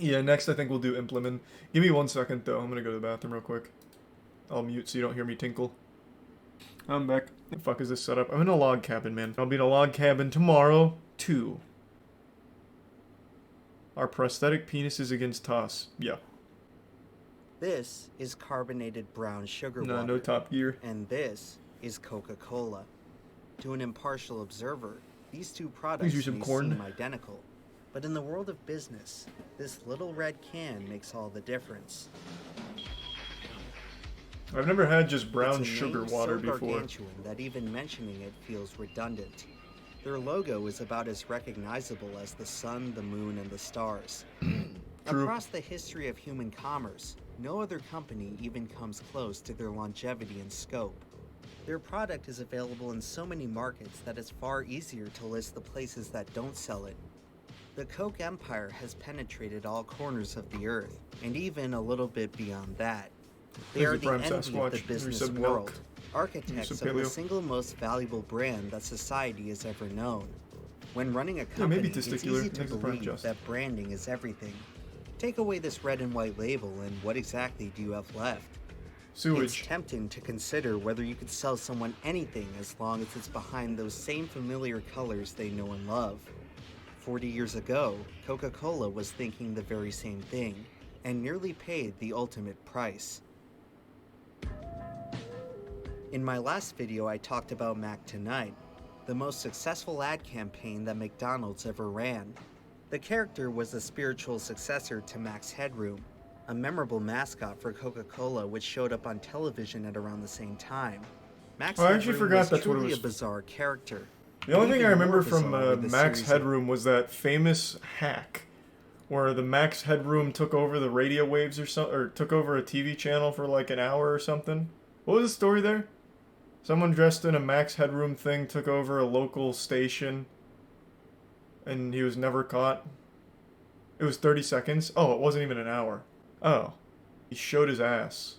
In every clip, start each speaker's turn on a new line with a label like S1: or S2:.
S1: Yeah, next I think we'll do EmpLemon. Give me 1 second though. I'm gonna go to the bathroom real quick. I'll mute so you don't hear me tinkle. I'm back. The fuck is this setup? I'm in a log cabin, man. I'll be in a log cabin tomorrow, too. Our prosthetic penises against toss. Yeah.
S2: This is carbonated brown sugar water.
S1: No Top Gear.
S2: And this is Coca-Cola. To an impartial observer, these two products may seem identical. But in the world of business, this little red can makes all the difference.
S1: I've never had just brown sugar water before.
S2: It's so gargantuan that even mentioning it feels redundant. Their logo is about as recognizable as the sun, the moon, and the stars. Across the history of human commerce, no other company even comes close to their longevity and scope. Their product is available in so many markets that it's far easier to list the places that don't sell it. The Coke empire has penetrated all corners of the earth, and even a little bit beyond that. They are the envy of the business world, architects of the single most valuable brand that society has ever known. When running a company, it's easy to believe that branding is everything. Take away this red and white label, and what exactly do you have left?
S1: Sewage.
S2: It's tempting to consider whether you could sell someone anything as long as it's behind those same familiar colors they know and love. 40 years ago, Coca-Cola was thinking the very same thing, and nearly paid the ultimate price. In my last video, I talked about Mac Tonight, the most successful ad campaign that McDonald's ever ran. The character was a spiritual successor to Mac's Headroom, a memorable mascot for Coca-Cola which showed up on television at around the same time. Max Headroom was truly a bizarre character.
S1: The only thing I remember from Max Headroom was that famous hack where the Max Headroom took over the radio waves or something, or took over a TV channel for like an hour or something. What was the story there? Someone dressed in a Max Headroom thing took over a local station and he was never caught. It was 30 seconds. Oh, it wasn't even an hour. Oh. He showed his ass.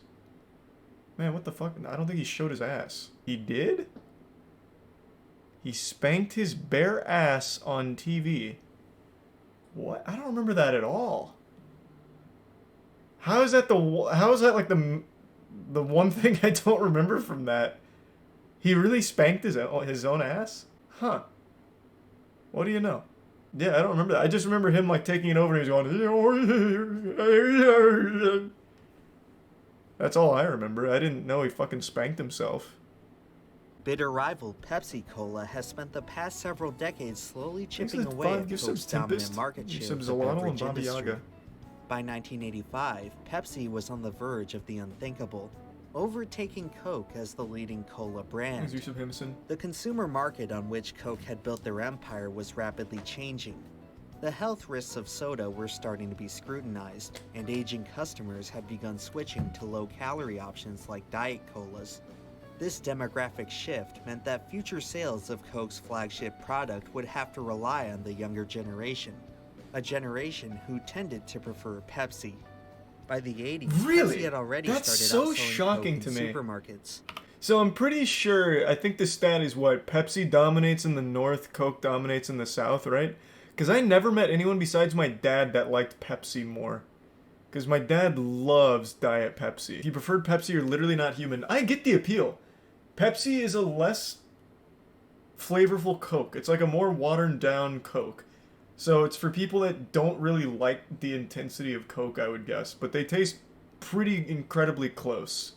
S1: Man, what the fuck? I don't think he showed his ass. He did? He spanked his bare ass on TV. What? I don't remember that at all. How is that like the one thing I don't remember from that? He really spanked his own ass? Huh. What do you know? Yeah, I don't remember that. I just remember him like taking it over and he was going... That's all I remember. I didn't know he fucking spanked himself.
S2: Bitter rival Pepsi Cola has spent the past several decades slowly chipping away at Coke's dominant market share of the beverage industry. By 1985, Pepsi was on the verge of the unthinkable, overtaking Coke as the leading cola brand. The consumer market on which Coke had built their empire was rapidly changing. The health risks of soda were starting to be scrutinized, and aging customers had begun switching to low-calorie options like diet colas. This demographic shift meant that future sales of Coke's flagship product would have to rely on the younger generation, a generation who tended to prefer Pepsi. By the 80s, Pepsi had already started outselling Coke in supermarkets.
S1: So I'm pretty sure, I think the stat is what, Pepsi dominates in the North, Coke dominates in the South, right? Because I never met anyone besides my dad that liked Pepsi more. Because my dad loves Diet Pepsi. If you preferred Pepsi, you're literally not human. I get the appeal. Pepsi is a less flavorful Coke. It's like a more watered down Coke. So it's for people that don't really like the intensity of Coke, I would guess. But they taste pretty incredibly close.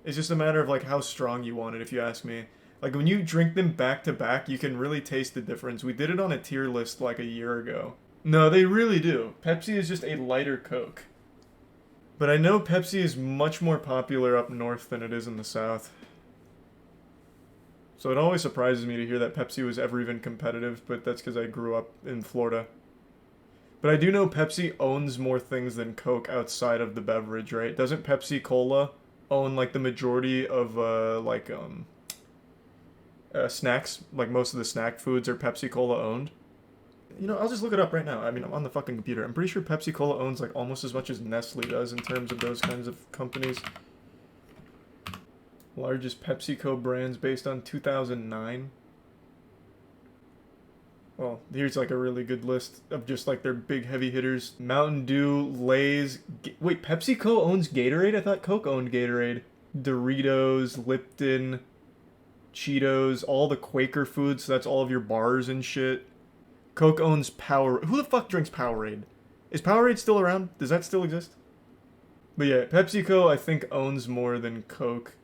S1: It's just a matter of like how strong you want it, if you ask me. Like when you drink them back to back, you can really taste the difference. We did it on a tier list like a year ago. No, they really do. Pepsi is just a lighter Coke. But I know Pepsi is much more popular up north than it is in the South. So it always surprises me to hear that Pepsi was ever even competitive, but that's because I grew up in Florida. But I do know Pepsi owns more things than Coke outside of the beverage, right? Doesn't Pepsi Cola own like the majority of snacks? Like most of the snack foods are Pepsi Cola owned? You know, I'll just look it up right now. I mean, I'm on the fucking computer. I'm pretty sure Pepsi Cola owns like almost as much as Nestle does in terms of those kinds of companies. Largest PepsiCo brands based on 2009. Well, here's like a really good list of just like their big heavy hitters. Mountain Dew, Lay's. Wait, PepsiCo owns Gatorade? I thought Coke owned Gatorade. Doritos, Lipton, Cheetos, all the Quaker foods, so that's all of your bars and shit. Coke owns Power... Who the fuck drinks Powerade? Is Powerade still around? Does that still exist? But yeah, PepsiCo I think owns more than Coke.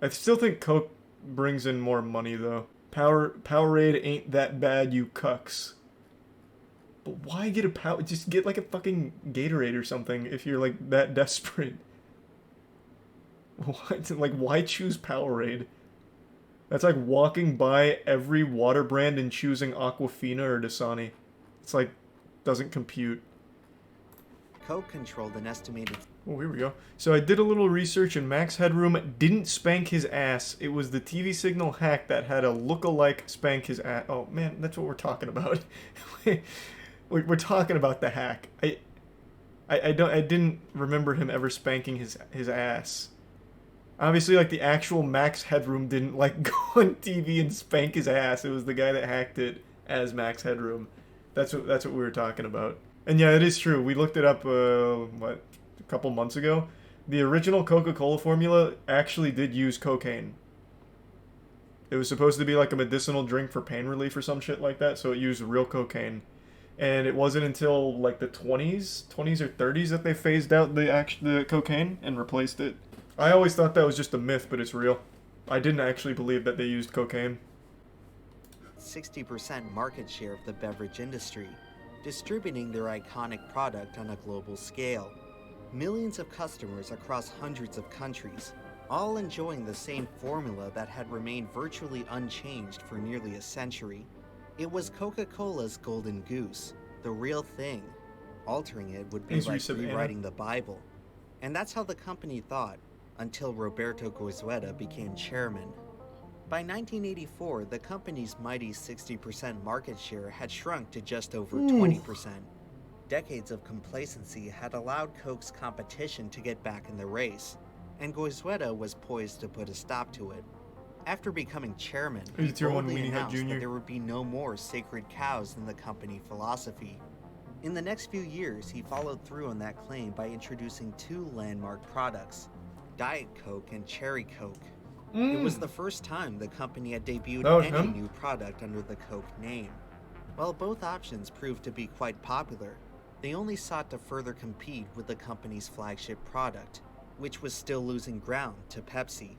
S1: I still think Coke brings in more money though. Powerade ain't that bad, you cucks. But why get a Power... Just get like a fucking Gatorade or something if you're like that desperate. Why choose Powerade? That's like walking by every water brand and choosing Aquafina or Dasani. It's like, doesn't compute.
S2: Coke controlled an estimated...
S1: Oh, here we go. So I did a little research and Max Headroom didn't spank his ass. It was the TV signal hack that had a look-alike spank his ass. Oh, man, that's what we're talking about. We're talking about the hack. I didn't remember him ever spanking his ass. Obviously, like, the actual Max Headroom didn't, like, go on TV and spank his ass. It was the guy that hacked it as Max Headroom. That's what we were talking about. And yeah, it is true. We looked it up, a couple months ago. The original Coca-Cola formula actually did use cocaine. It was supposed to be like a medicinal drink for pain relief or some shit like that, so it used real cocaine. And it wasn't until, like, the 20s or 30s that they phased out the cocaine and replaced it. I always thought that was just a myth, but it's real. I didn't actually believe that they used cocaine.
S2: 60% market share of the beverage industry, distributing their iconic product on a global scale. Millions of customers across hundreds of countries, all enjoying the same formula that had remained virtually unchanged for nearly a century. It was Coca-Cola's golden goose, the real thing. Altering it would be like rewriting the Bible. And that's how the company thought, until Roberto Goizueta became chairman. By 1984, the company's mighty 60% market share had shrunk to just over 20%. Decades of complacency had allowed Coke's competition to get back in the race, and Goizueta was poised to put a stop to it. After becoming chairman, he boldly announced that there would be no more sacred cows in the company philosophy. In the next few years, he followed through on that claim by introducing two landmark products, Diet Coke and Cherry Coke. It was the first time the company had debuted any new product under the Coke name. While both options proved to be quite popular, they only sought to further compete with the company's flagship product, which was still losing ground to Pepsi.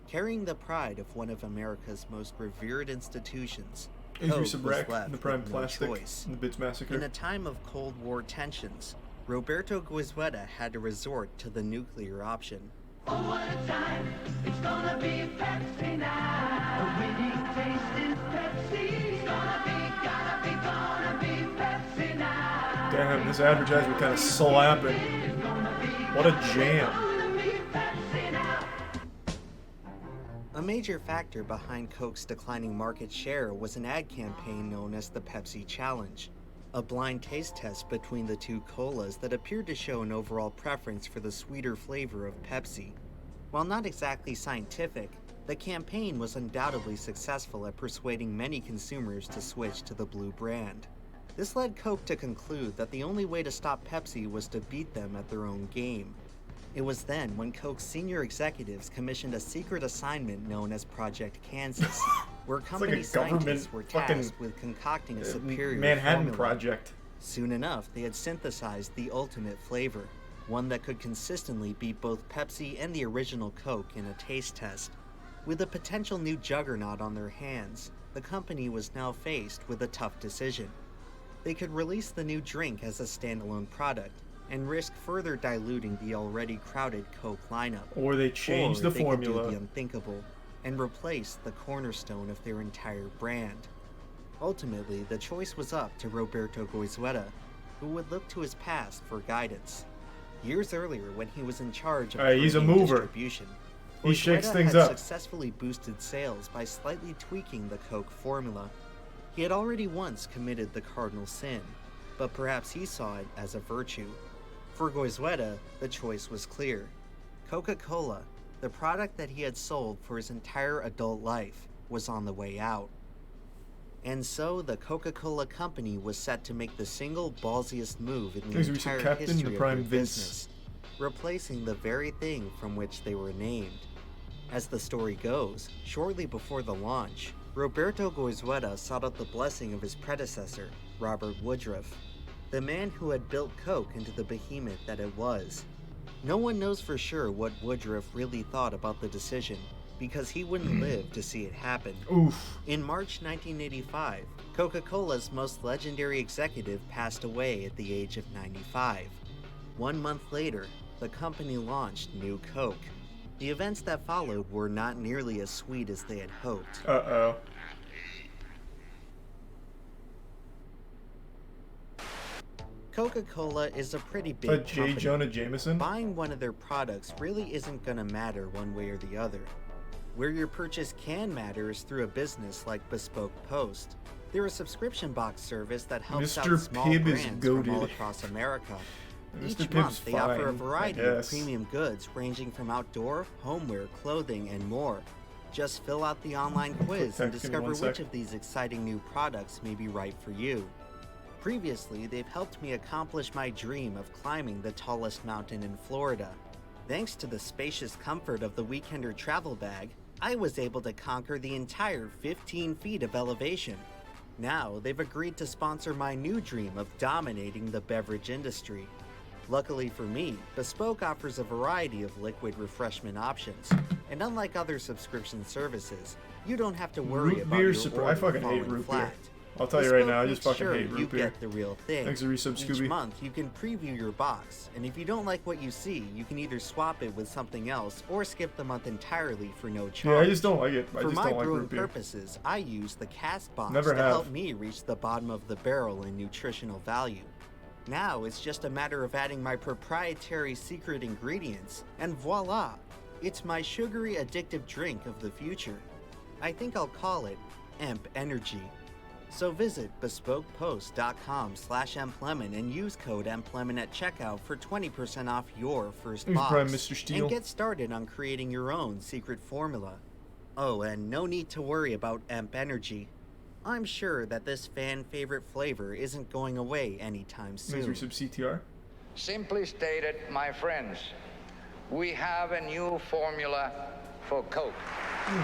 S2: Carrying the pride of one of America's most revered institutions, Coke was left with no choice. In a time of Cold War tensions, Roberto Goizueta had to resort to the nuclear option.
S3: Oh, what a time, it's gonna be Pepsi now. The winning taste is Pepsi. It's gonna be Pepsi now.
S1: Damn, this advertisement kind of slapping. What a jam.
S2: A major factor behind Coke's declining market share was an ad campaign known as the Pepsi Challenge, a blind taste test between the two colas that appeared to show an overall preference for the sweeter flavor of Pepsi. While not exactly scientific, the campaign was undoubtedly successful at persuading many consumers to switch to the blue brand. This led Coke to conclude that the only way to stop Pepsi was to beat them at their own game. It was then when Coke's senior executives commissioned a secret assignment known as Project Kansas, where company scientists were tasked with concocting a superior
S1: Manhattan
S2: formula.
S1: Project.
S2: Soon enough, they had synthesized the ultimate flavor, one that could consistently beat both Pepsi and the original Coke in a taste test. With a potential new juggernaut on their hands, the company was now faced with a tough decision. They could release the new drink as a standalone product, and risk further diluting the already crowded Coke lineup.
S1: Or they change the formula.
S2: Could do the unthinkable and replace the cornerstone of their entire brand. Ultimately, the choice was up to Roberto Goizueta, who would look to his past for guidance. Years earlier, when he was in charge of distribution,
S1: he shakes things
S2: had
S1: up.
S2: Successfully boosted sales by slightly tweaking the Coke formula. He had already once committed the cardinal sin, but perhaps he saw it as a virtue. For Goizueta, the choice was clear. Coca-Cola, the product that he had sold for his entire adult life, was on the way out. And so the Coca-Cola company was set to make the single ballsiest move in the
S1: There's
S2: entire
S1: Captain,
S2: history
S1: the
S2: of
S1: Prime
S2: their
S1: Vince.
S2: business, replacing the very thing from which they were named. As the story goes, shortly before the launch, Roberto Goizueta sought out the blessing of his predecessor, Robert Woodruff, the man who had built Coke into the behemoth that it was. No one knows for sure what Woodruff really thought about the decision, because he wouldn't live to see it happen.
S1: Oof.
S2: In March 1985, Coca-Cola's most legendary executive passed away at the age of 95. 1 month later, the company launched New Coke. The events that followed were not nearly as sweet as they had hoped.
S1: Uh-oh.
S2: Coca-Cola is a pretty big
S1: J.
S2: company.
S1: Jonah Jameson?
S2: Buying one of their products really isn't gonna matter one way or the other. Where your purchase can matter is through a business like Bespoke Post. They're a subscription box service that helps out small
S1: Pibb is
S2: brands from all
S1: goated.
S2: across America. Each
S1: Mr.
S2: month,
S1: Pibb's
S2: they offer a
S1: fine,
S2: variety
S1: I
S2: of
S1: guess.
S2: premium goods ranging from outdoor, homeware, clothing, and more. Just fill out the online quiz and
S1: Text, give me
S2: discover
S1: 1 sec.
S2: which of these exciting new products may be right for you. Previously, they've helped me accomplish my dream of climbing the tallest mountain in Florida. Thanks to the spacious comfort of the Weekender travel bag, I was able to conquer the entire 15 feet of elevation. Now, they've agreed to sponsor my new dream of dominating the beverage industry. Luckily for me, Bespoke offers a variety of liquid refreshment options, and unlike other subscription services, you don't have to worry
S1: Root
S2: about
S1: beer
S2: your order
S1: I fucking hate
S2: falling
S1: root beer.
S2: flat.
S1: I'll tell you right
S2: Bespoke
S1: now, I
S2: makes
S1: just fucking
S2: sure
S1: hate
S2: you
S1: root beer.
S2: get the real thing.
S1: Thanks for resub,
S2: Each
S1: Scooby.
S2: month, you can preview your box, and if you don't like what you see, you can either swap it with something else or skip the month entirely for no charge.
S1: Yeah, I just don't like it. I
S2: For
S1: just
S2: my
S1: don't like
S2: brewing
S1: root beer.
S2: purposes, I use the cast box
S1: Never
S2: to
S1: have.
S2: help me reach the bottom of the barrel in nutritional value. Now it's just a matter of adding my proprietary secret ingredients, and voila! It's my sugary addictive drink of the future. I think I'll call it Emp Energy. So visit bespokepost.com/EmpLemon and use code EmpLemon at checkout for 20% off your first
S1: Thanks,
S2: box.
S1: Prime Mr. Steele.
S2: And get started on creating your own secret formula. Oh, and no need to worry about Emp Energy. I'm sure that this fan-favorite flavor isn't going away anytime soon.
S1: Thanks for resub, CTR.
S4: Simply stated, my friends, we have a new formula for Coke.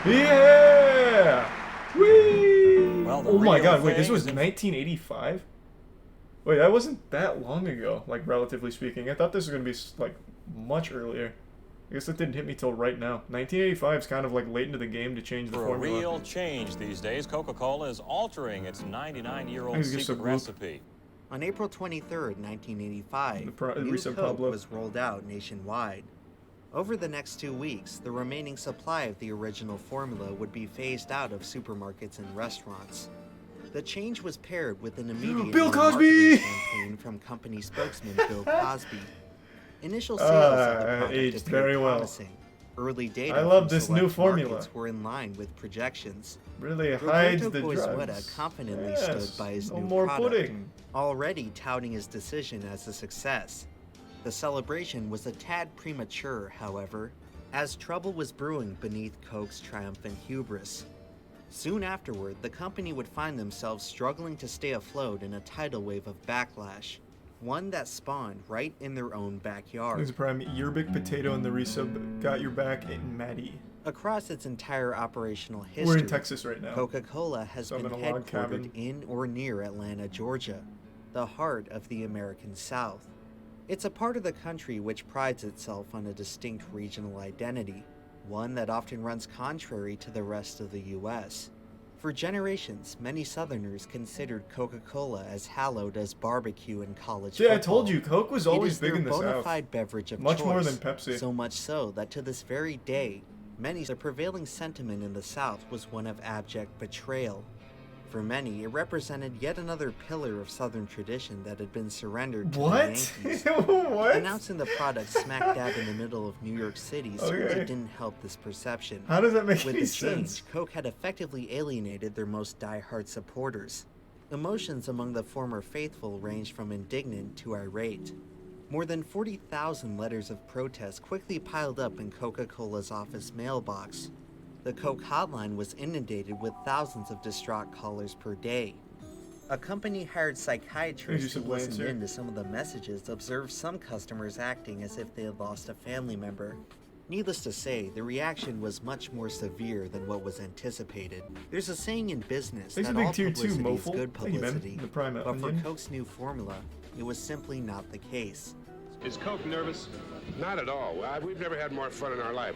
S1: Yeah! Whee!
S5: Well, the
S1: Oh my
S5: real
S1: god, wait, this
S5: thing
S1: was
S5: is in-
S1: 1985? Wait, that wasn't that long ago, like, relatively speaking. I thought this was gonna be, like, much earlier. I guess that didn't hit me till right now. 1985 is kind of, like, late into the game to change the
S5: For a
S1: formula.
S5: real change these days, Coca-Cola is altering its 99-year-old
S1: Thanks,
S5: secret
S1: Gustavo.
S5: recipe.
S2: On April 23rd, 1985,
S1: The
S2: New
S1: recent
S2: Coke
S1: Pablo.
S2: was rolled out nationwide. Over the next 2 weeks, the remaining supply of the original formula would be phased out of supermarkets and restaurants. The change was paired with an immediate
S1: Bill
S2: new
S1: Cosby!
S2: marketing campaign from company spokesman Bill Cosby. Initial sales of the product
S1: aged
S2: appeared
S1: very well.
S2: promising. Early data
S1: I love
S2: from
S1: this new
S2: select
S1: formula.
S2: markets were in line with projections.
S1: Really hides
S2: Roberto
S1: the
S2: Goizueta
S1: drugs.
S2: confidently
S1: Yes,
S2: stood by his
S1: no
S2: new
S1: more
S2: product,
S1: pudding.
S2: already touting his decision as a success. The celebration was a tad premature, however, as trouble was brewing beneath Coke's triumphant hubris. Soon afterward, the company would find themselves struggling to stay afloat in a tidal wave of backlash, one that spawned right in their own backyard.
S1: Thanks, Prime. Your big potato and the resub got your back in Maddie.
S2: Across its entire operational history,
S1: We're in Texas right now.
S2: Coca-Cola has
S1: So I'm
S2: been
S1: in a log cabin.
S2: headquartered in or near Atlanta, Georgia, the heart of the American South. It's a part of the country which prides itself on a distinct regional identity, one that often runs contrary to the rest of the U.S. For generations, many Southerners considered Coca-Cola as hallowed as barbecue in college
S1: See,
S2: football.
S1: I told you, Coke was always big in the
S2: It is their bona
S1: South.
S2: fide beverage of
S1: Much
S2: choice,
S1: more than Pepsi.
S2: so much so that to this very day, the prevailing sentiment in the South was one of abject betrayal. For many, it represented yet another pillar of Southern tradition that had been surrendered to the
S1: What?
S2: Yankees.
S1: What?
S2: Announcing the product smack dab in the middle of New York City certainly
S1: Okay.
S2: didn't help this perception.
S1: How does that make
S2: With
S1: any
S2: the change,
S1: sense?
S2: Coke had effectively alienated their most die-hard supporters. Emotions among the former faithful ranged from indignant to irate. More than 40,000 letters of protest quickly piled up in Coca-Cola's office mailbox. The Coke hotline was inundated with thousands of distraught callers per day. A company hired psychiatrists to listen in to some of the messages observed some customers acting as if they had lost a family member. Needless to say, the reaction was much more severe than what was anticipated. There's a saying in business that all publicity is good publicity, but for Coke's new formula, it was simply not the case.
S6: Is Coke nervous?
S7: Not at all. We've never had more fun in our life.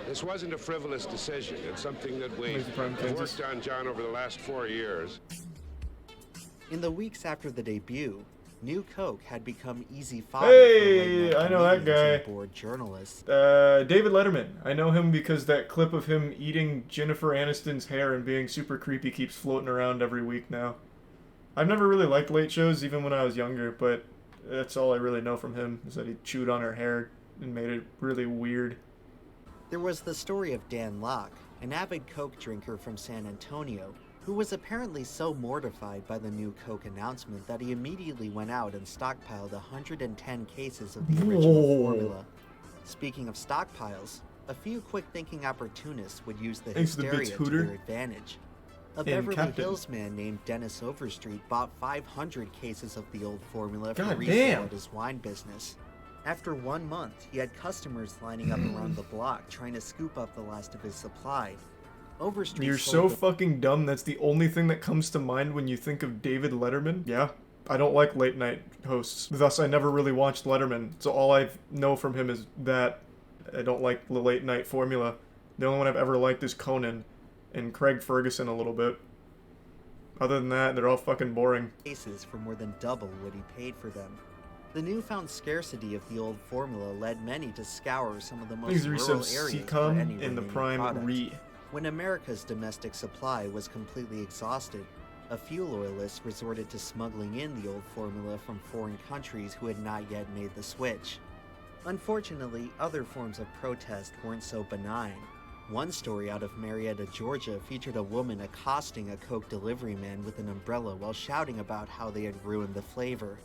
S7: This wasn't a frivolous decision. It's something that we've worked on, John, over the last 4 years.
S2: In the weeks after the debut, New Coke had become easy fodder
S1: for I know that guy.
S2: Bored journalists.
S1: David Letterman. I know him because that clip of him eating Jennifer Aniston's hair and being super creepy keeps floating around every week now. I've never really liked late shows, even when I was younger, but that's all I really know from him, is that he chewed on her hair and made it really weird.
S2: There was the story of Dan Locke, an avid Coke drinker from San Antonio, who was apparently so mortified by the new Coke announcement that he immediately went out and stockpiled 110 cases of the original formula. Speaking of stockpiles, a few quick-thinking opportunists would use the hysteria to their advantage. A Beverly Hills man named Dennis Overstreet bought 500 cases of the old formula for resale at his wine business. After 1 month, he had customers lining up around the block trying to scoop up the last of his supply. Overstreet
S1: You're so fucking dumb. That's the only thing that comes to mind when you think of David Letterman. Yeah, I don't like late night hosts. Thus, I never really watched Letterman. So all I know from him is that I don't like the late night formula. The only one I've ever liked is Conan and Craig Ferguson a little bit. Other than that, they're all fucking boring.
S2: Cases for more than double what he paid for them. The newfound scarcity of the old formula led many to scour some of the most rural areas for any
S1: in the prime
S2: product. When America's domestic supply was completely exhausted, a few loyalists resorted to smuggling in the old formula from foreign countries who had not yet made the switch. Unfortunately, other forms of protest weren't so benign. One story out of Marietta, Georgia featured a woman accosting a Coke delivery man with an umbrella while shouting about how they had ruined the flavor.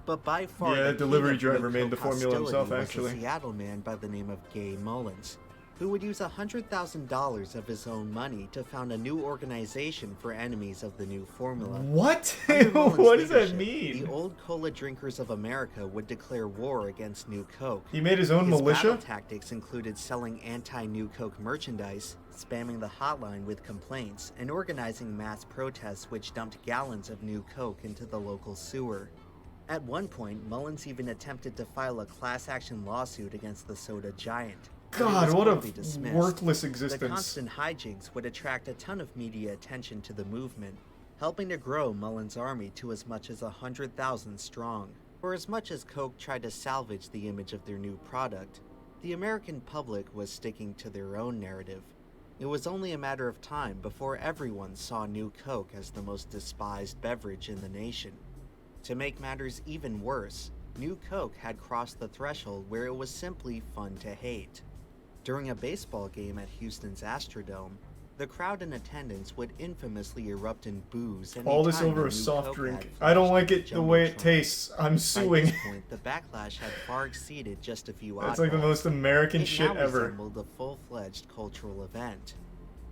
S2: But by far,
S1: the delivery driver made the formula himself, actually.
S2: Was a Seattle man by the name of Gay Mullins, who would use $100,000 of his own money to found a new organization for enemies of the new formula.
S1: What? What does that mean?
S2: The old cola drinkers of America would declare war against New Coke.
S1: He made his own militia?
S2: Battle tactics included selling anti-New Coke merchandise, spamming the hotline with complaints, and organizing mass protests which dumped gallons of New Coke into the local sewer. At one point, Mullins even attempted to file a class-action lawsuit against the soda giant.
S1: God, what a worthless existence.
S2: The constant hijinks would attract a ton of media attention to the movement, helping to grow Mullins' army to as much as 100,000 strong. For as much as Coke tried to salvage the image of their new product, the American public was sticking to their own narrative. It was only a matter of time before everyone saw New Coke as the most despised beverage in the nation. To make matters even worse, New Coke had crossed the threshold where it was simply fun to hate. During a baseball game at Houston's Astrodome, the crowd in attendance would infamously erupt in boos.
S1: All this over a soft drink. I don't like it the way it tastes. I'm suing.
S2: By this point, the backlash had far exceeded just a few oddballs.
S1: That's like the most American shit ever.
S2: It resembled a full-fledged cultural event.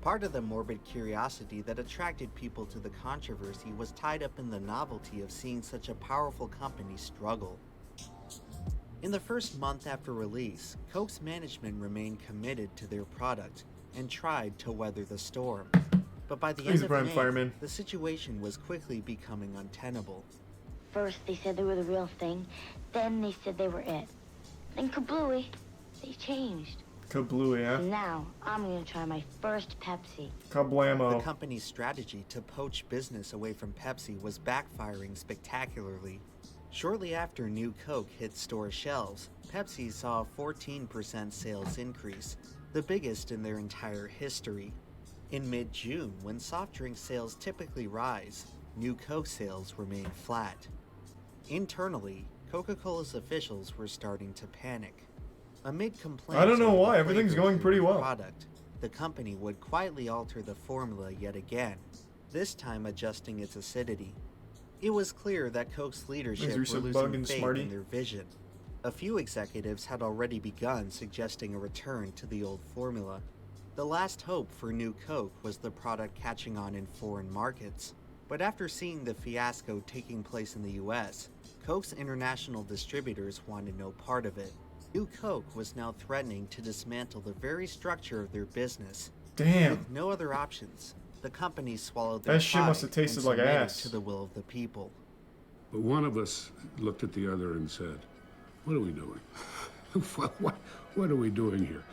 S2: Part of the morbid curiosity that attracted people to the controversy was tied up in the novelty of seeing such a powerful company struggle. In the first month after release, Coke's management remained committed to their product and tried to weather the storm. But by the end of May, the situation was quickly becoming untenable.
S8: First they said they were the real thing, then they said they were it. Then kablooey, they changed.
S1: Kablooey, yeah?
S8: Now, I'm gonna try my first Pepsi.
S1: Kablamo.
S2: The company's strategy to poach business away from Pepsi was backfiring spectacularly. Shortly after New Coke hit store shelves, Pepsi saw a 14% sales increase, the biggest in their entire history. In mid-June, when soft drink sales typically rise, New Coke sales remained flat. Internally, Coca-Cola's officials were starting to panic. Amid complaints,
S1: I don't know why, everything's going pretty well.
S2: The company would quietly alter the formula yet again, this time adjusting its acidity. It was clear that Coke's leadership were losing faith in their vision. A few executives had already begun suggesting a return to the old formula. The last hope for New Coke was the product catching on in foreign markets. But after seeing the fiasco taking place in the US, Coke's international distributors wanted no part of it. New Coke was now threatening to dismantle the very structure of their business.
S1: Damn.
S2: With no other options, the company swallowed their
S1: that shit must have tasted like ass.
S2: To the will of the people.
S7: But one of us looked at the other and said, "What are we doing? What are we doing here?"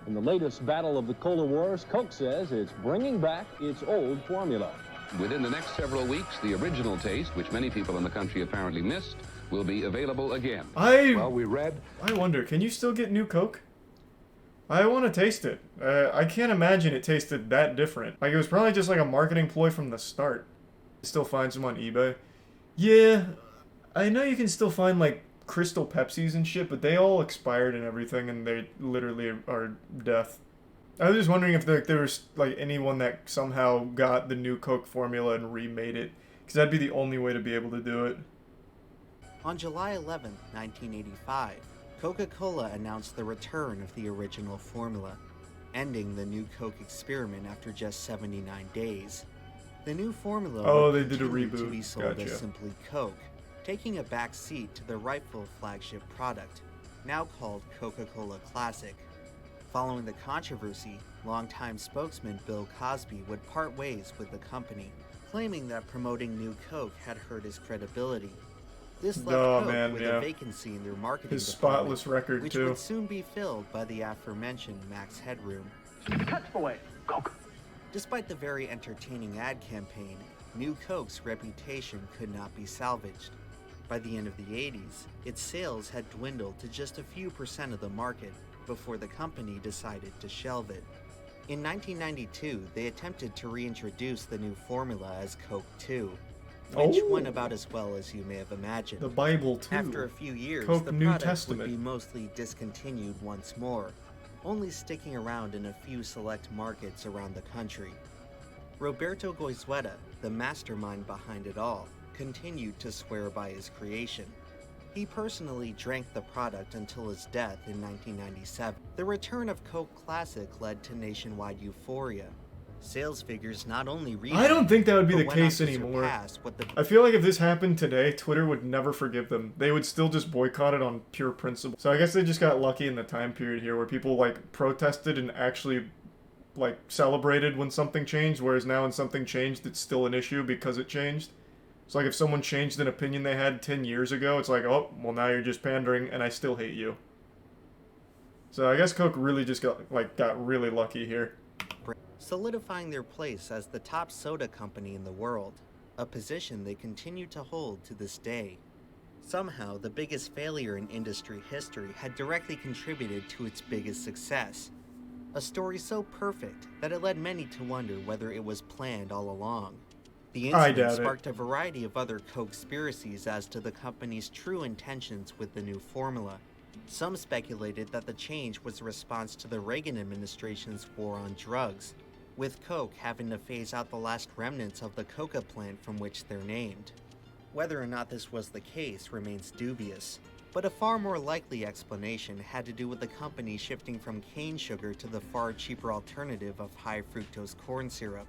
S6: In the latest battle of the Cola Wars, Coke says it's bringing back its old formula.
S9: Within the next several weeks, the original taste, which many people in the country apparently missed, will be available again.
S1: I wonder, can you still get New Coke? I want to taste it. I can't imagine it tasted that different. Like, it was probably just like a marketing ploy from the start. Still find some on eBay. Yeah, I know you can still find, like, Crystal Pepsis and shit, but they all expired and everything, and they literally are death. I was just wondering if there was, like, anyone that somehow got the New Coke formula and remade it, because that'd be the only way to be able to do it.
S2: On July 11, 1985, Coca-Cola announced the return of the original formula, ending the New Coke experiment after just 79 days. The new formula
S1: they did a reboot.
S2: To be sold as simply Coke, taking a back seat to the rightful flagship product, now called Coca-Cola Classic. Following the controversy, longtime spokesman Bill Cosby would part ways with the company, claiming that promoting New Coke had hurt his credibility. This left Coke with a vacancy in their marketing
S1: his spotless record,
S2: which would soon be filled by the aforementioned Max Headroom.
S6: Coke.
S2: Despite the very entertaining ad campaign, New Coke's reputation could not be salvaged. By the end of the 80s, its sales had dwindled to just a few % of the market before the company decided to shelve it. In 1992, they attempted to reintroduce the new formula as Coke 2, which went about as well as you may have imagined.
S1: The Bible 2.
S2: After a few years,
S1: Coke
S2: the
S1: New
S2: product
S1: Testament
S2: would be mostly discontinued once more, only sticking around in a few select markets around the country. Roberto Goizueta, the mastermind behind it all, continued to swear by his creation. He personally drank the product until his death in 1997. The return of Coke Classic led to nationwide euphoria. Sales figures not only
S1: I don't think that would be the case anymore. I feel like if this happened today, Twitter would never forgive them. They would still just boycott it on pure principle. So I guess they just got lucky in the time period here where people, like, protested and actually, like, celebrated when something changed, whereas now when something changed, it's still an issue because it changed. It's like if someone changed an opinion they had 10 years ago, it's like, oh, well, now you're just pandering and I still hate you. So I guess Coke really just got really lucky here.
S2: Solidifying their place as the top soda company in the world, a position they continue to hold to this day. Somehow, the biggest failure in industry history had directly contributed to its biggest success. A story so perfect that it led many to wonder whether it was planned all along. The incident sparked a variety of other conspiracies as to the company's true intentions with the new formula. Some speculated that the change was a response to the Reagan administration's war on drugs, with Coke having to phase out the last remnants of the coca plant from which they're named. Whether or not this was the case remains dubious, but a far more likely explanation had to do with the company shifting from cane sugar to the far cheaper alternative of high fructose corn syrup.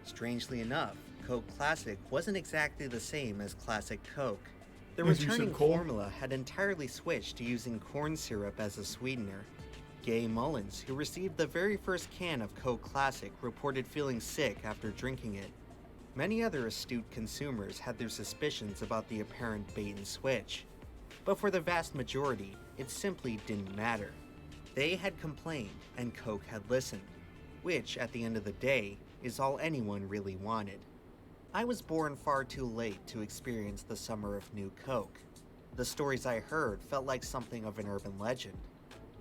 S2: Strangely enough, Coke Classic wasn't exactly the same as Classic Coke. The returning formula had entirely switched to using corn syrup as a sweetener. Gay Mullins, who received the very first can of Coke Classic, reported feeling sick after drinking it. Many other astute consumers had their suspicions about the apparent bait and switch. But for the vast majority, it simply didn't matter. They had complained, and Coke had listened, which, at the end of the day, is all anyone really wanted. I was born far too late to experience the summer of New Coke. The stories I heard felt like something of an urban legend.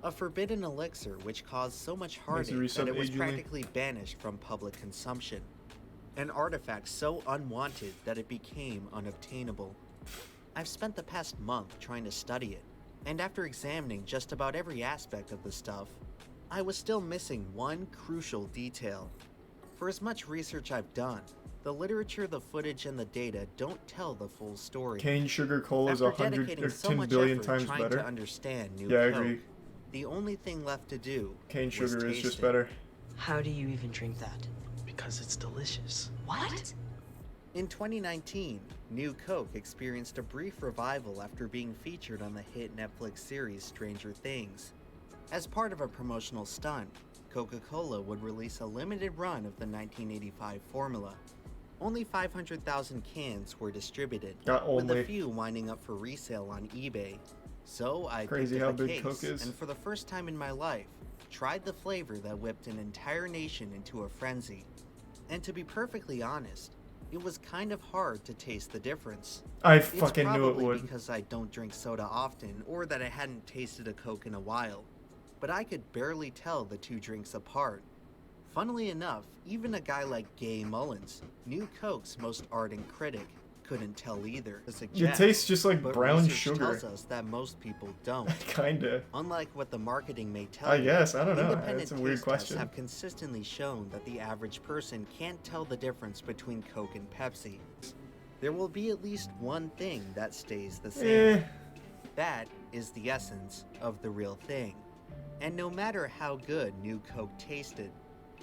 S2: A forbidden elixir which caused so much heartache that it was practically banished from public consumption. An artifact so unwanted that it became unobtainable. I've spent the past month trying to study it, and after examining just about every aspect of the stuff, I was still missing one crucial detail. For as much research I've done, the literature, the footage, and the data don't tell the full story.
S1: Cane sugar cola is 100 or 10 billion times better.
S2: To understand New
S1: yeah,
S2: Coke,
S1: I agree.
S2: The only thing left to do
S1: cane sugar is just better.
S10: How do you even drink that?
S11: Because it's delicious.
S10: What?
S2: In 2019, New Coke experienced a brief revival after being featured on the hit Netflix series Stranger Things. As part of a promotional stunt, Coca-Cola would release a limited run of the 1985 formula. Only 500,000 cans were distributed, with a few winding up for resale on eBay. So I picked up a case, and for the first time in my life, tried the flavor that whipped an entire nation into a frenzy. And to be perfectly honest, it was kind of hard to taste the difference.
S1: I fucking knew it would.
S2: It's probably because I don't drink soda often, or that I hadn't tasted a Coke in a while. But I could barely tell the two drinks apart. Funnily enough, even a guy like Gay Mullins, New Coke's most ardent critic, couldn't tell either.
S1: It tastes just like brown sugar.
S2: Tells us that most people don't.
S1: Kinda.
S2: Unlike what the marketing may tell
S1: I
S2: you,
S1: guess, I don't know.
S2: Independent
S1: That's a weird
S2: taste
S1: question.
S2: tests have consistently shown that the average person can't tell the difference between Coke and Pepsi. There will be at least one thing that stays the same. That is the essence of the real thing. And no matter how good New Coke tasted,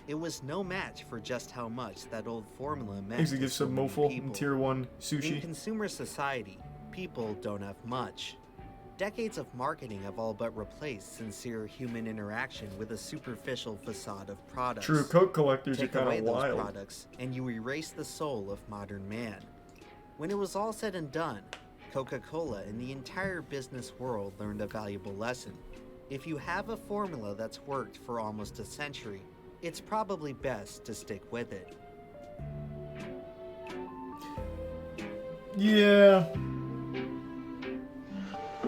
S2: it was no match for just how much that old formula meant to
S1: give
S2: so
S1: some
S2: many
S1: mofo
S2: people.
S1: Tier 1 sushi.
S2: In consumer society, people don't have much. Decades of marketing have all but replaced sincere human interaction with a superficial facade of products.
S1: True, Coke collectors
S2: Take
S1: are kind
S2: away
S1: of
S2: those
S1: wild.
S2: products, and you erase the soul of modern man. When it was all said and done, Coca-Cola and the entire business world learned a valuable lesson. If you have a formula that's worked for almost a century, it's probably best to stick with it.
S1: Yeah.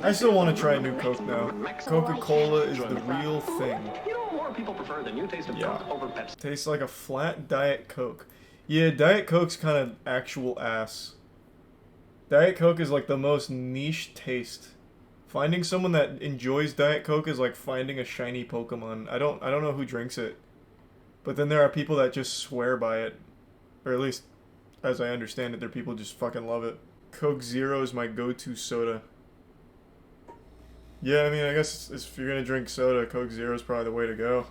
S1: I still want to try New Coke now. Coca-Cola is the real thing.
S6: You know what more people prefer than new taste of Coke over Pepsi?
S1: Tastes like a flat Diet Coke. Yeah, Diet Coke's kind of actual ass. Diet Coke is like the most niche taste. Finding someone that enjoys Diet Coke is like finding a shiny Pokemon. I don't know who drinks it. But then there are people that just swear by it. Or at least, as I understand it, there are people who just fucking love it. Coke Zero is my go-to soda. Yeah, I mean, I guess if you're gonna drink soda, Coke Zero is probably the way to go.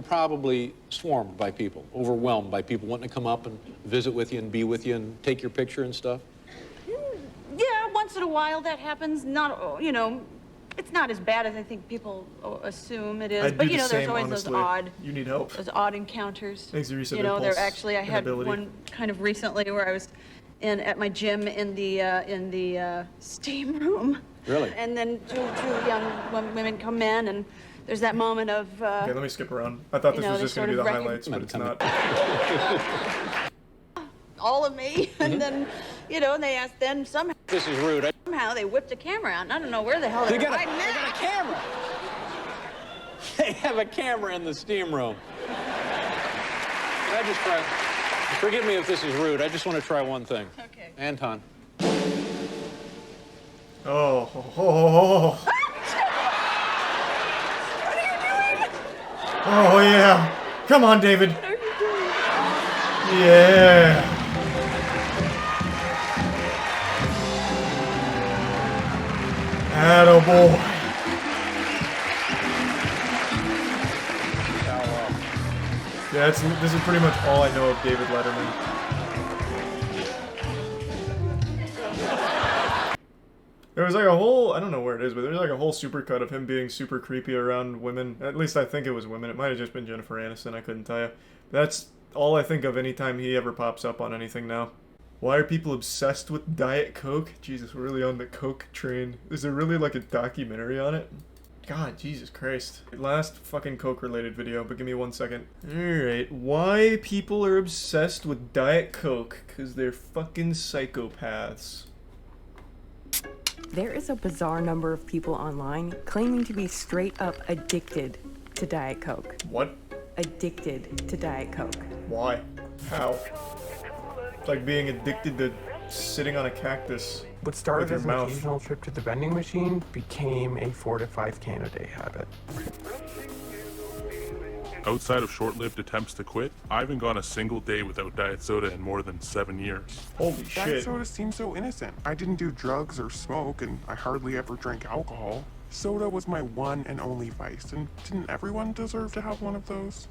S12: Probably swarmed by people, overwhelmed by people wanting to come up and visit with you and be with you and take your picture and stuff?
S13: Yeah, once in a while that happens. Not, you know, it's not as bad as I think people assume it is. But you know, there's always
S1: honestly.
S13: those odd.
S1: You need help.
S13: Those odd encounters.
S1: You
S13: know, there actually I had one kind of recently where I was at my gym in the steam room.
S12: Really?
S13: And then two young women come in and. There's that moment of.
S1: Okay, let me skip around. I thought this was just going to be the highlights, but it's not.
S13: All of me, and then, you know, and they asked. Then somehow.
S12: This is rude.
S13: Somehow they whipped a camera out, and I don't know where the hell they got
S12: a camera. They have a camera in the steam room. Can I just try? Forgive me if this is rude. I just want to try one thing.
S13: Okay.
S12: Anton.
S1: Oh. Oh, yeah. Come on, David.
S13: What are you doing?
S1: Yeah. Attaboy. Yeah, this is pretty much all I know of David Letterman. There was like a whole, I don't know where it is, but there's like a whole supercut of him being super creepy around women. At least I think it was women. It might have just been Jennifer Aniston, I couldn't tell you. That's all I think of anytime he ever pops up on anything now. Why are people obsessed with Diet Coke? Jesus, we're really on the Coke train. Is there really like a documentary on it? God, Jesus Christ. Last fucking Coke-related video, but give me 1 second. Alright, why people are obsessed with Diet Coke? Because they're fucking psychopaths.
S10: There is a bizarre number of people online claiming to be straight up addicted to Diet Coke.
S1: What?
S10: Addicted to Diet Coke.
S1: Why? How? It's like being addicted to sitting on a cactus.
S14: What started as an occasional trip to the vending machine became a 4 to 5 can a day habit.
S15: Outside of short-lived attempts to quit, I haven't gone a single day without diet soda in more than 7 years.
S1: Holy shit.
S14: Diet soda seems so innocent. I didn't do drugs or smoke, and I hardly ever drank alcohol. Soda was my one and only vice, and didn't everyone deserve to have one of those?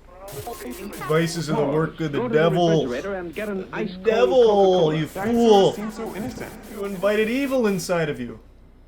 S1: Vices are the work of the devil. The devil, you fool.
S14: Seems so innocent.
S1: You invited evil inside of you.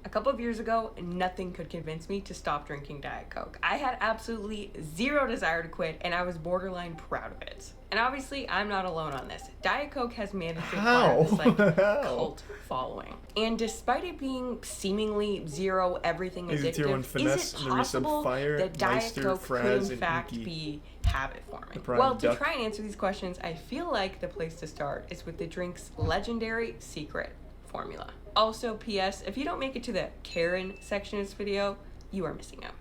S10: A couple of years ago, nothing could convince me to stop drinking Diet Coke. I had absolutely zero desire to quit, and I was borderline proud of it. And obviously, I'm not alone on this. Diet Coke has managed to acquire this cult following. And despite it being seemingly zero everything addictive, is it possible that Diet Coke could in fact be habit forming? Well, to try and answer these questions, I feel like the place to start is with the drink's legendary secret formula. Also, P.S. if you don't make it to the Karen section of this video, you are missing out.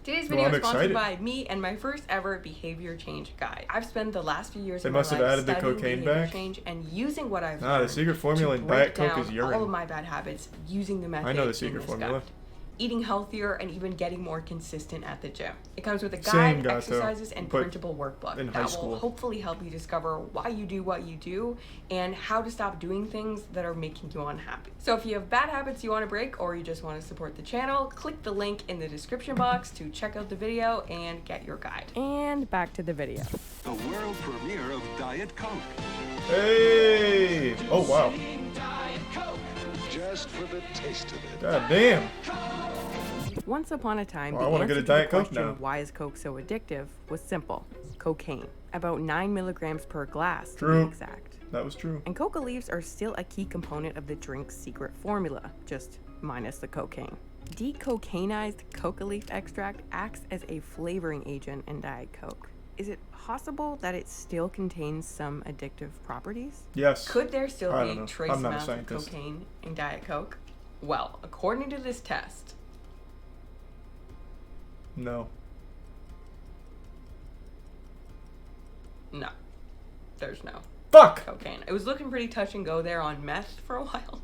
S10: Today's video is sponsored by me and my first ever behavior change guide. I've spent the last few years of my life studying behavior change and using what I've learned
S1: the secret formula in Diet Coke is urine.
S10: all of my bad habits using the method
S1: I know the secret formula.
S10: Guide. Eating healthier, and even getting more consistent at the gym. It comes with a guide, exercises, and printable workbook that will hopefully help you discover why you do what you do and how to stop doing things that are making you unhappy. So if you have bad habits you want to break or you just want to support the channel, click the link in the description box to check out the video and get your guide. And back to the video.
S16: The world premiere of Diet Coke.
S1: Hey! Oh wow.
S16: Just for the taste of it.
S1: God damn.
S10: Once upon a time, the
S1: I want to
S10: answer
S1: get a
S10: to
S1: Diet
S10: the
S1: Coke
S10: question,
S1: now.
S10: why is Coke so addictive, was simple. Cocaine. About 9 milligrams per glass,
S1: True.
S10: to be exact.
S1: That was true.
S10: And coca leaves are still a key component of the drink's secret formula, just minus the cocaine. Decocainized coca leaf extract acts as a flavoring agent in Diet Coke. Is it possible that it still contains some addictive properties?
S1: Yes.
S10: Could there still
S1: I
S10: be
S1: don't
S10: trace
S1: know. I'm not a
S10: amounts of
S1: scientist.
S10: cocaine in Diet Coke? Well, according to this test,
S1: no.
S10: No. There's no.
S1: Fuck!
S10: Cocaine. It was looking pretty touch and go there on meth for a while.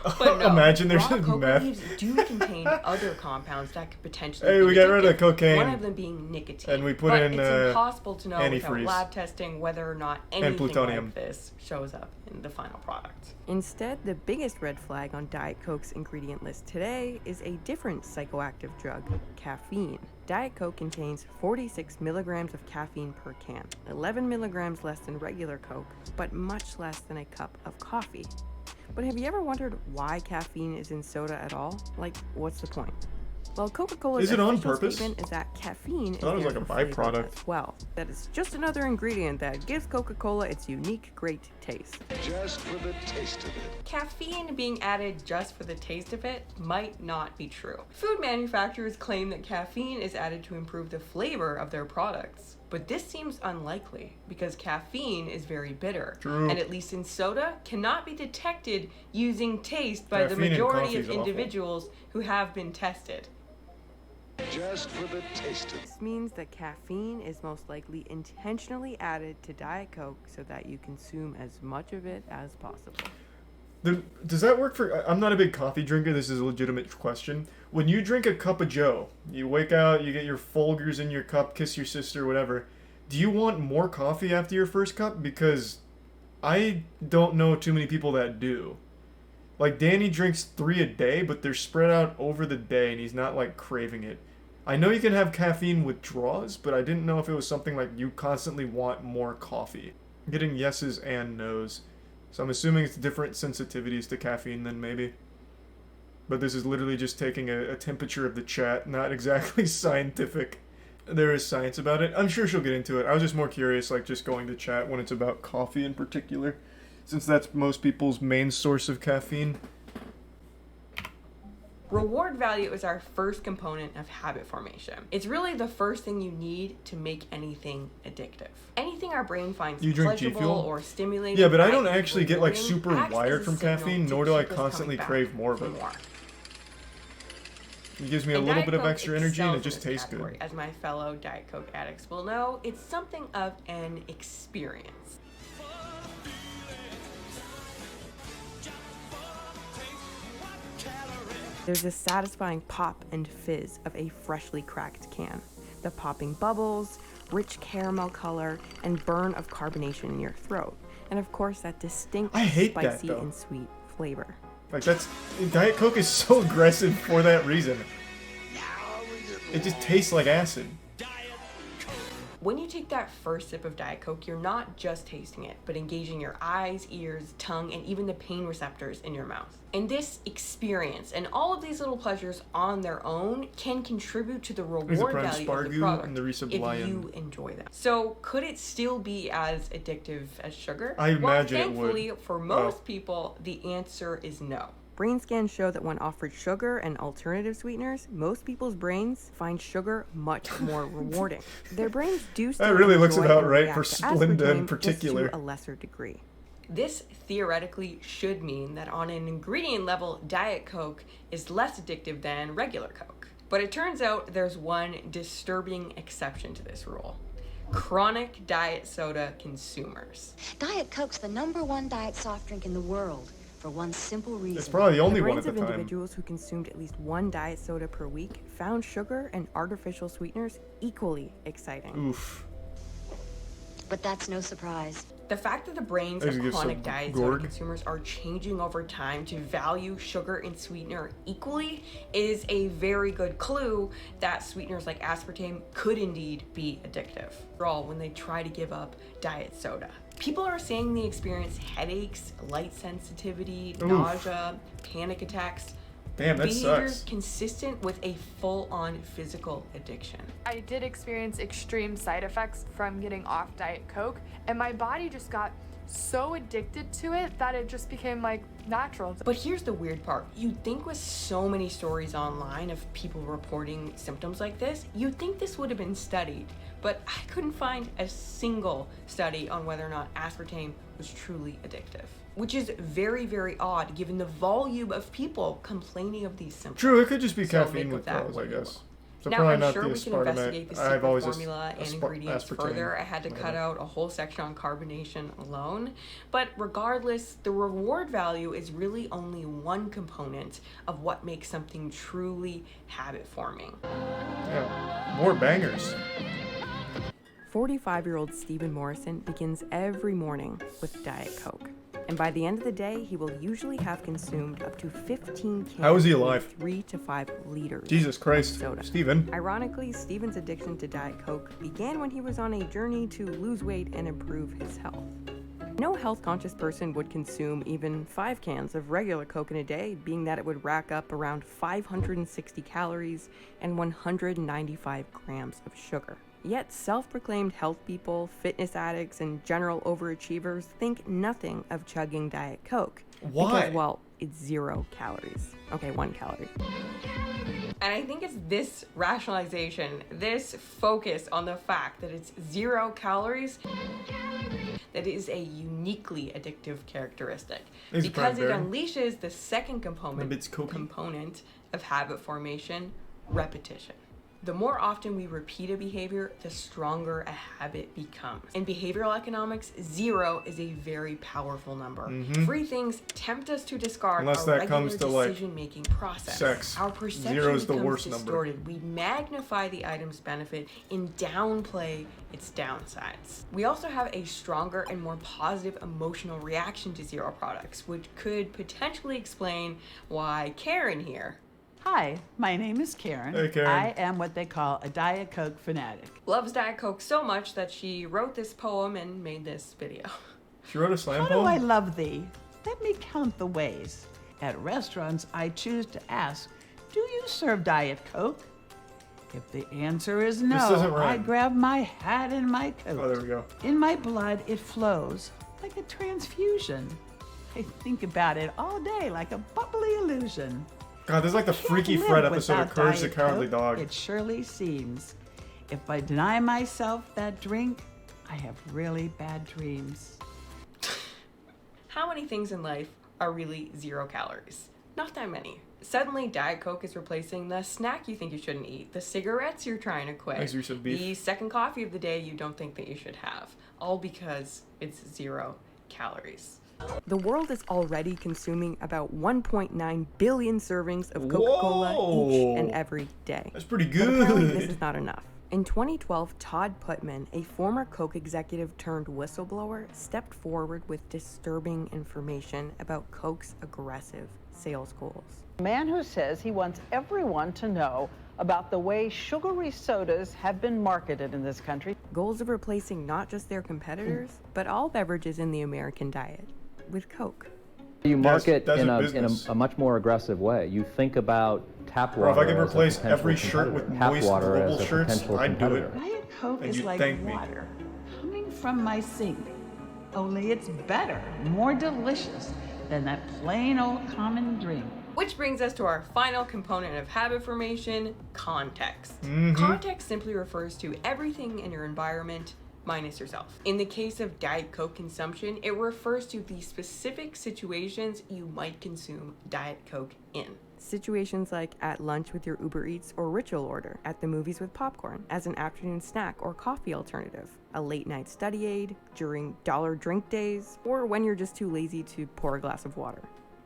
S10: But no,
S1: Imagine there's
S10: raw coca
S1: meth.
S10: leaves do contain other compounds that could potentially
S1: Hey,
S10: be
S1: we got rid of
S10: addictive,
S1: cocaine.
S10: One of them being nicotine.
S1: And we put
S10: but
S1: in,
S10: it's impossible to know without
S1: antifreeze.
S10: lab testing whether or not anything
S1: plutonium.
S10: like this shows up in the final product. Instead, the biggest red flag on Diet Coke's ingredient list today is a different psychoactive drug, caffeine. Diet Coke contains 46 milligrams of caffeine per can, 11 milligrams less than regular Coke, but much less than a cup of coffee. But have you ever wondered why caffeine is in soda at all? Like, what's the point? Well, Coca-Cola's official statement is that caffeine is
S1: like a byproduct
S10: as well. That is just another ingredient that gives Coca-Cola its unique, great taste.
S16: Just for the taste of it.
S10: Caffeine being added just for the taste of it might not be true. Food manufacturers claim that caffeine is added to improve the flavor of their products. But this seems unlikely because caffeine is very bitter.
S1: True.
S10: And at least in soda, cannot be detected using taste by
S1: Caffeine
S10: the
S1: in
S10: majority
S1: coffee
S10: of
S1: is awful.
S10: individuals who have been tested.
S16: Just for the taste of it.
S10: This means that caffeine is most likely intentionally added to Diet Coke so that you consume as much of it as possible.
S1: Does that work for... I'm not a big coffee drinker. This is a legitimate question. When you drink a cup of joe, you wake out, you get your Folgers in your cup, kiss your sister, whatever. Do you want more coffee after your first cup? Because I don't know too many people that do. Like, Danny drinks 3 a day, but they're spread out over the day, and he's not, like, craving it. I know you can have caffeine withdrawals, but I didn't know if it was something like you constantly want more coffee. I'm getting yeses and nos. So I'm assuming it's different sensitivities to caffeine then maybe. But this is literally just taking a temperature of the chat, not exactly scientific. There is science about it. I'm sure she'll get into it. I was just more curious, like just going to chat when it's about coffee in particular, since that's most people's main source of caffeine.
S10: Reward value is our first component of habit formation. It's really the first thing you need to make anything addictive. Anything our brain finds pleasurable or stimulating.
S1: Yeah, but I don't actually get like super wired from caffeine, nor do I constantly crave more of it. It gives me a little bit of extra energy and it just tastes good.
S10: As my fellow Diet Coke addicts will know, it's something of an experience. There's a satisfying pop and fizz of a freshly cracked can. The popping bubbles, rich caramel color, and burn of carbonation in your throat. And of course, that distinct spicy and sweet flavor.
S1: Like Diet Coke is so aggressive for that reason. It just tastes like acid.
S10: When you take that first sip of Diet Coke, you're not just tasting it, but engaging your eyes, ears, tongue, and even the pain receptors in your mouth. And this experience and all of these little pleasures on their own can contribute to the reward value of the product if you enjoy them. So could it still be as addictive as sugar?
S1: I imagine it would.
S10: Thankfully, for most people, the answer is no. Brain scans show that when offered sugar and alternative sweeteners, most people's brains find sugar much more rewarding. Their brains do still
S1: that really looks about right for
S10: Splenda
S1: in particular.
S10: Just to a lesser degree. This theoretically should mean that on an ingredient level, Diet Coke is less addictive than regular Coke. But it turns out there's one disturbing exception to this rule. Chronic diet soda consumers.
S8: Diet Coke's the #1 diet soft drink in the world. For one simple reason.
S1: It's probably the only one at the
S10: time.
S1: time.
S10: Individuals who consumed at least one diet soda per week found sugar and artificial sweeteners equally exciting.
S1: Oof.
S8: But that's no surprise.
S10: The fact that the brains of chronic diet soda consumers are changing over time to value sugar and sweetener equally is a very good clue that sweeteners like aspartame could indeed be addictive. After all, when they try to give up diet soda. People are saying they experience headaches, light sensitivity, nausea, panic attacks.
S1: Damn, that
S10: behaviors
S1: sucks.
S10: Consistent with a full-on physical addiction.
S17: I did experience extreme side effects from getting off Diet Coke, and my body just got so addicted to it that it just became like natural.
S10: But here's the weird part. You'd think with so many stories online of people reporting symptoms like this, you'd think this would have been studied. But I couldn't find a single study on whether or not aspartame was truly addictive. Which is very, very odd given the volume of people complaining of these symptoms.
S1: True, it could just be caffeine withdrawals, I guess. So
S10: now, I'm sure we can investigate the secret formula and ingredients
S1: aspartame.
S10: further. I had to cut out a whole section on carbonation alone. But regardless, the reward value is really only one component of what makes something truly habit-forming.
S1: Yeah, more bangers.
S10: 45-year-old Stephen Morrison begins every morning with Diet Coke. And by the end of the day, he will usually have consumed up to 15 cans.
S1: How is he alive?
S10: 3 to 5 liters.
S1: Jesus Christ,
S10: soda.
S1: Stephen.
S10: Ironically, Stephen's addiction to Diet Coke began when he was on a journey to lose weight and improve his health. No health-conscious person would consume even 5 cans of regular Coke in a day, being that it would rack up around 560 calories and 195 grams of sugar. Yet self-proclaimed health people, fitness addicts, and general overachievers think nothing of chugging Diet Coke.
S1: Why?
S10: Because, well, it's 0 calories. Okay, 1 calorie. And I think it's this rationalization, this focus on the fact that it's 0 calories, that is a uniquely addictive characteristic. Because it unleashes the second component of habit formation, repetition. The more often we repeat a behavior, the stronger a habit becomes. In behavioral economics, 0 is a very powerful number. Free things tempt us to discard our regular decision-making process.
S1: Sex.
S10: Our perception
S1: 0 is the
S10: becomes
S1: worst
S10: distorted.
S1: number.
S10: We magnify the item's benefit and downplay its downsides. We also have a stronger and more positive emotional reaction to 0 products, which could potentially explain why Karen here
S18: Hi, my name is Karen.
S1: Hey, Karen.
S18: I am what they call a Diet Coke fanatic.
S10: Loves Diet Coke so much that she wrote this poem and made this video.
S1: She wrote a slam
S18: poem?
S1: poem?
S18: How do I love thee? Let me count the ways. At restaurants, I choose to ask, do you serve Diet Coke? If the answer is no, I grab my hat and my coat.
S1: Oh, there we go.
S18: In my blood, it flows like a transfusion. I think about it all day like a bubbly illusion.
S1: God, this is like the Freaky Fred episode of Courage the Cowardly Dog.
S18: It surely seems. If I deny myself that drink, I have really bad dreams.
S10: How many things in life are really 0 calories? Not that many. Suddenly, Diet Coke is replacing the snack you think you shouldn't eat, the cigarettes you're trying to quit, the second coffee of the day you don't think that you should have, all because it's 0 calories. The world is already consuming about 1.9 billion servings of Coca-Cola each and every day.
S1: That's pretty
S10: But apparently
S1: good.
S10: this is not enough. In 2012, Todd Putman, a former Coke executive turned whistleblower, stepped forward with disturbing information about Coke's aggressive sales goals.
S19: A man who says he wants everyone to know about the way sugary sodas have been marketed in this country.
S10: Goals of replacing not just their competitors, but all beverages in the American diet with Coke.
S20: You market in a much more aggressive way. You think about tap water.
S1: Or if I could replace every shirt with moist global shirts, I'd do it.
S18: Diet Coke is like water coming from my sink. Only it's better, more delicious than that plain old common drink.
S10: Which brings us to our final component of habit formation, context. Context simply refers to everything in your environment minus yourself. In the case of Diet Coke consumption, it refers to the specific situations you might consume Diet Coke in. Situations like at lunch with your Uber Eats or ritual order, at the movies with popcorn, as an afternoon snack or coffee alternative, a late night study aid, during dollar drink days, or when you're just too lazy to pour a glass of water.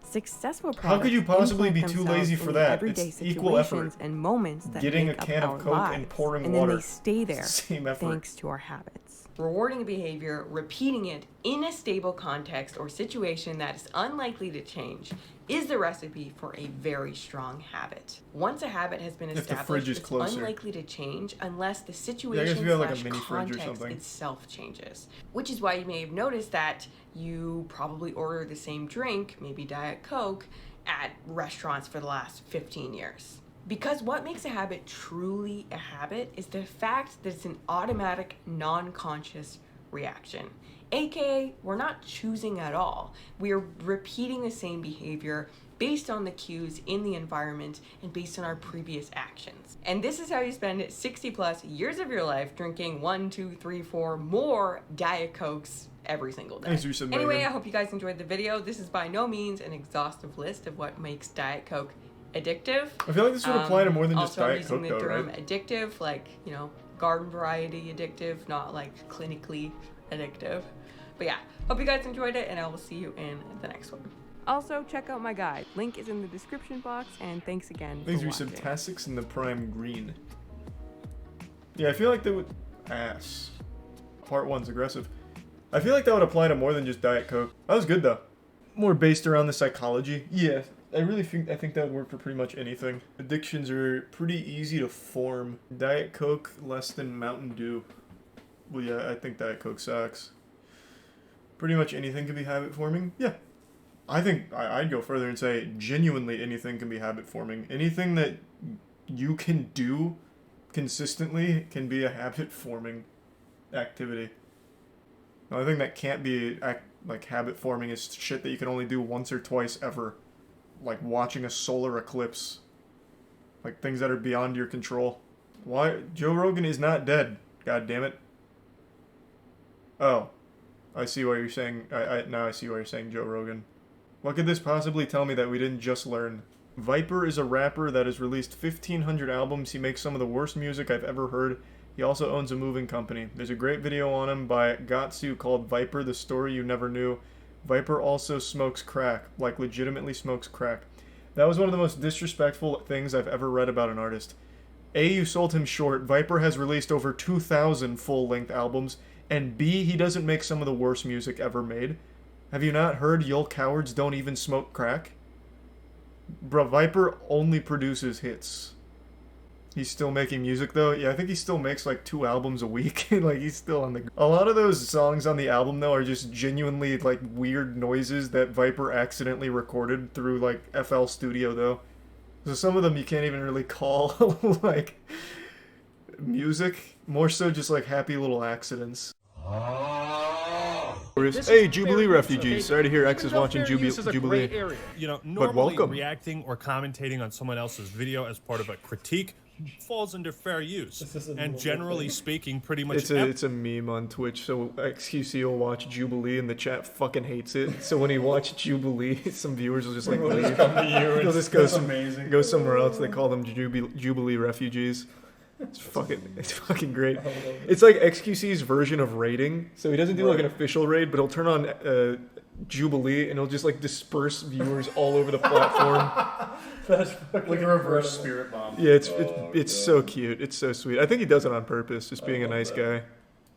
S10: Successful products.
S1: How could you possibly be too lazy for that?
S10: Everyday
S1: It's equal effort.
S10: And moments that
S1: Getting a
S10: make
S1: can
S10: up
S1: of
S10: our
S1: Coke
S10: lives,
S1: and pouring
S10: and
S1: water.
S10: then they stay there
S1: Same effort.
S10: thanks to our habits. Rewarding behavior, repeating it in a stable context or situation that is unlikely to change is the recipe for a very strong habit. Once a habit has been established, it's unlikely to change unless the situation context itself changes. Which is why you may have noticed that you probably order the same drink, maybe Diet Coke, at restaurants for the last 15 years. Because what makes a habit truly a habit is the fact that it's an automatic, non-conscious reaction. AKA, we're not choosing at all. We are repeating the same behavior based on the cues in the environment and based on our previous actions. And this is how you spend 60 plus years of your life drinking 1, 2, 3, 4 more Diet Cokes every single day. Anyway, I hope you guys enjoyed the video. This is by no means an exhaustive list of what makes Diet Coke addictive.
S1: I feel like this would apply to more than just Diet Coke, though, right?
S10: Also, I'm using the term addictive, like, you know, garden variety addictive, not like clinically addictive. But yeah, hope you guys enjoyed it, and I will see you in the next one. Also, check out my guide. Link is in the description box, and thanks again for watching.
S1: Thanks for Subtastics in the prime green. Yeah, I feel like they would... Ass. Part 1's aggressive. I feel like that would apply to more than just Diet Coke. That was good, though. More based around the psychology. Yeah. I think that would work for pretty much anything. Addictions are pretty easy to form. Diet Coke less than Mountain Dew. Well, yeah, I think Diet Coke sucks. Pretty much anything can be habit forming. Yeah. I think I'd go further and say genuinely anything can be habit forming. Anything that you can do consistently can be a habit forming activity. The only thing that can't be like habit forming is shit that you can only do once or twice ever. Like watching a solar eclipse. Like things that are beyond your control. Why? Joe Rogan is not dead. God damn it. Oh. I see why you're saying... now I see why you're saying Joe Rogan. What could this possibly tell me that we didn't just learn? Viper is a rapper that has released 1,500 albums. He makes some of the worst music I've ever heard. He also owns a moving company. There's a great video on him by Gatsu called Viper, the Story You Never Knew. Viper also smokes crack, like legitimately smokes crack. That was one of the most disrespectful things I've ever read about an artist. A, you sold him short. Viper has released over 2,000 full-length albums. And B, he doesn't make some of the worst music ever made. Have you not heard You'll Cowards Don't Even Smoke Crack? Bro, Viper only produces hits. He's still making music though. Yeah, I think he still makes like 2 albums a week. Like he's still on the... A lot of those songs on the album though are just genuinely like weird noises that Viper accidentally recorded through like FL Studio though. So some of them you can't even really call like music. More so just like happy little accidents. Hey, Jubilee refugees. Sorry to hear X is watching Jubilee.
S21: You know,
S1: but welcome.
S21: Reacting or commentating on someone else's video as part of a critique falls under fair use. And generally speaking, pretty much
S1: it's a meme on Twitch. So XQC will watch Jubilee and the chat fucking hates it. So when he watched Jubilee, some viewers will just like leave. They'll just go somewhere else. They call them Jubilee refugees. It's fucking great. It's like XQC's version of raiding. So he doesn't do like an official raid, but he'll turn on Jubilee and he'll just like disperse viewers all over the platform.
S22: That's like a reverse spirit bomb.
S1: Yeah, it's so cute. It's so sweet. I think he does it on purpose, just being a nice guy.